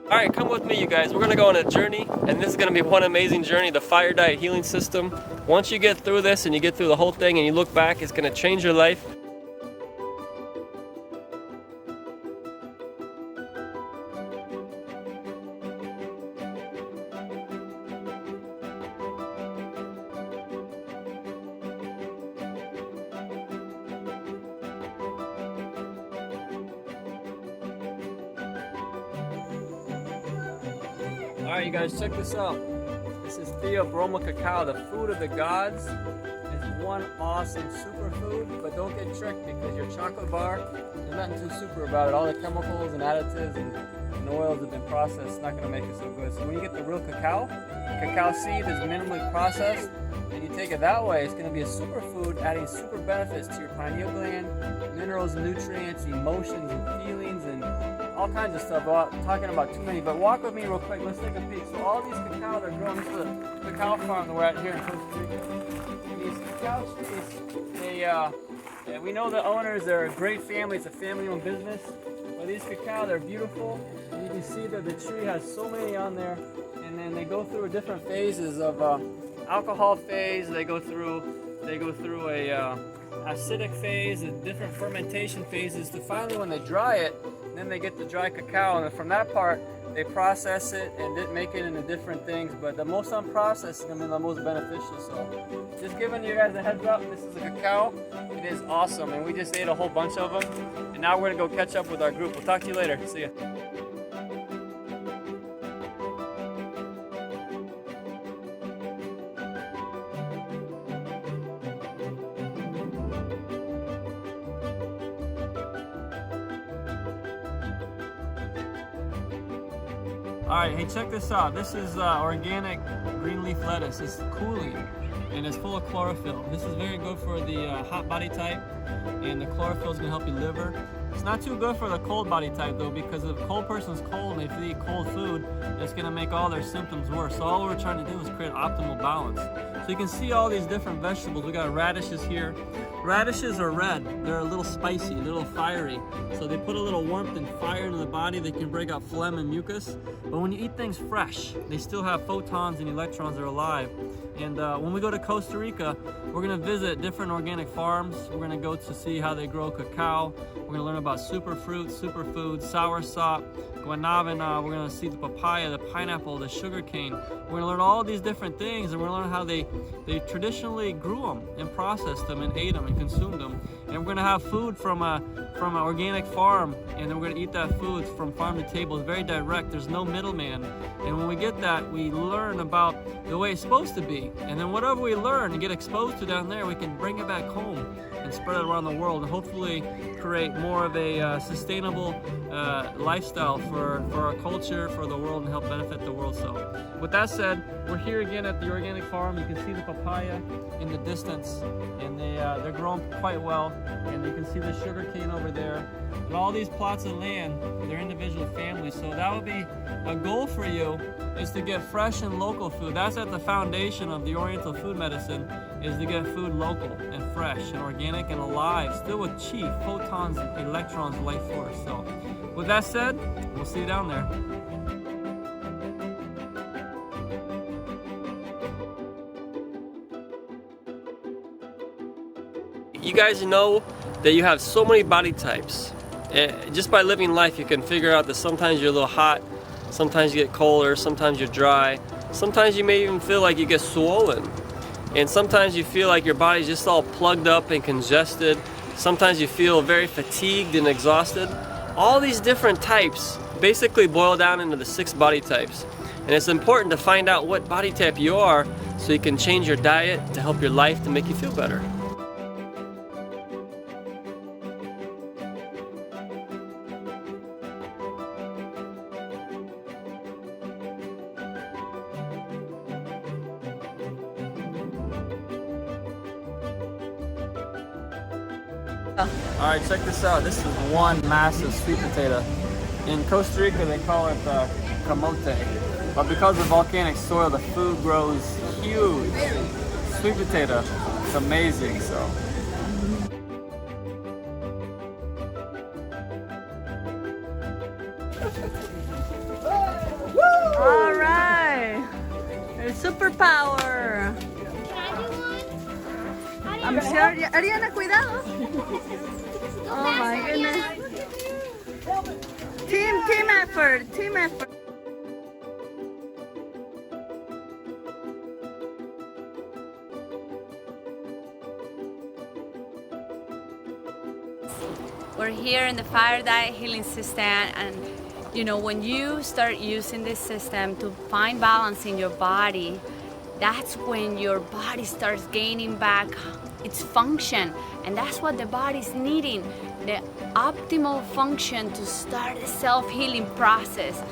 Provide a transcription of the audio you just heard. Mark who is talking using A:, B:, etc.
A: Alright, come with me you guys. We're gonna go on a journey, and this is gonna be one amazing journey, the Fire Diet Healing System. Once you get through this and you get through the whole thing and you look back, it's gonna change your life. Alright you guys, check this out. This is Theobroma cacao, the food of the gods. It's one awesome superfood, but don't get tricked because your chocolate bar, there's nothing too super about it. All the chemicals and additives and oils have been processed. It's not going to make it so good. So when you get the real cacao seed is minimally processed, and you take it that way, it's going to be a superfood, adding super benefits to your pineal gland, minerals and nutrients, emotions and feelings, and all kinds of stuff. Well, I'm talking about too many, but walk with me real quick. Let's take a peek. So all these cacao, they're grown. This is the cacao farm that we're at here in Costa Rica. And these cacao trees, we know the owners. They're a great family. It's a family-owned business. But these cacao, they're beautiful. And you can see that the tree has so many on there. And then they go through different phases of alcohol phase. They go through a acidic phase and different fermentation phases to finally, when they dry it, then they get the dry cacao, and then from that part they process it and make it into different things. But the most unprocessed is going to be the most beneficial. So just giving you guys a heads up, this is a cacao. It is awesome, and we just ate a whole bunch of them, and now we're going to go catch up with our group. We'll talk to you later. See ya. Alright, hey, check this out. This is organic green leaf lettuce. It's cooling and it's full of chlorophyll. This is very good for the hot body type, and the chlorophyll is going to help your liver. It's not too good for the cold body type though, because if a cold person's cold and if they eat cold food, it's going to make all their symptoms worse. So all we're trying to do is create optimal balance. So you can see all these different vegetables. We got radishes here. Radishes are red. They're a little spicy, a little fiery. So they put a little warmth and fire into the body. They can break out phlegm and mucus. But when you eat things fresh, they still have photons and electrons that are alive. And when we go to Costa Rica, we're going to visit different organic farms. We're going to go to see how they grow cacao. We're going to learn about superfruits, superfoods, soursop, guanabana. We're going to see the papaya, the pineapple, the sugar cane. We're going to learn all these different things, and we're going to learn how they traditionally grew them and processed them and ate them and consumed them. And we're going to have food from an organic farm, and then we're going to eat that food from farm to table. It's very direct. There's no middleman. And when we get that, we learn about the way it's supposed to be. And then whatever we learn and get exposed to down there, we can bring it back home and spread it around the world, and hopefully create more of a sustainable lifestyle for our culture, for the world, and help benefit the world. So with that said, we're here again at the organic farm. You can see the papaya in the distance, and they're growing quite well, and you can see the sugar cane over there. And all these plots of land, they're individual families. So that would be a goal for you, is to get fresh and local food. That's at the foundation of the Oriental Food Medicine, is to get food local and fresh and organic and alive, still with chi, photons, electrons, life force. So with that said, we'll see you down there. You guys know that you have so many body types. Just by living life, you can figure out that sometimes you're a little hot, sometimes you get colder, sometimes you're dry, sometimes you may even feel like you get swollen, and sometimes you feel like your body's just all plugged up and congested. Sometimes you feel very fatigued and exhausted. All these different types basically boil down into the 6 body types, and it's important to find out what body type you are so you can change your diet to help your life to make you feel better. Alright, check this out. This is one massive sweet potato. In Costa Rica they call it camote. But because of volcanic soil, the food grows huge. Sweet potato. It's amazing, so.
B: Superpower. I'm sure. Ariana, cuidado. Oh my goodness. Team effort. Team effort. We're here in the fire diet healing system, and you know, when you start using this system to find balance in your body, that's when your body starts gaining back its function, and that's what the body's needing, the optimal function to start the self-healing process.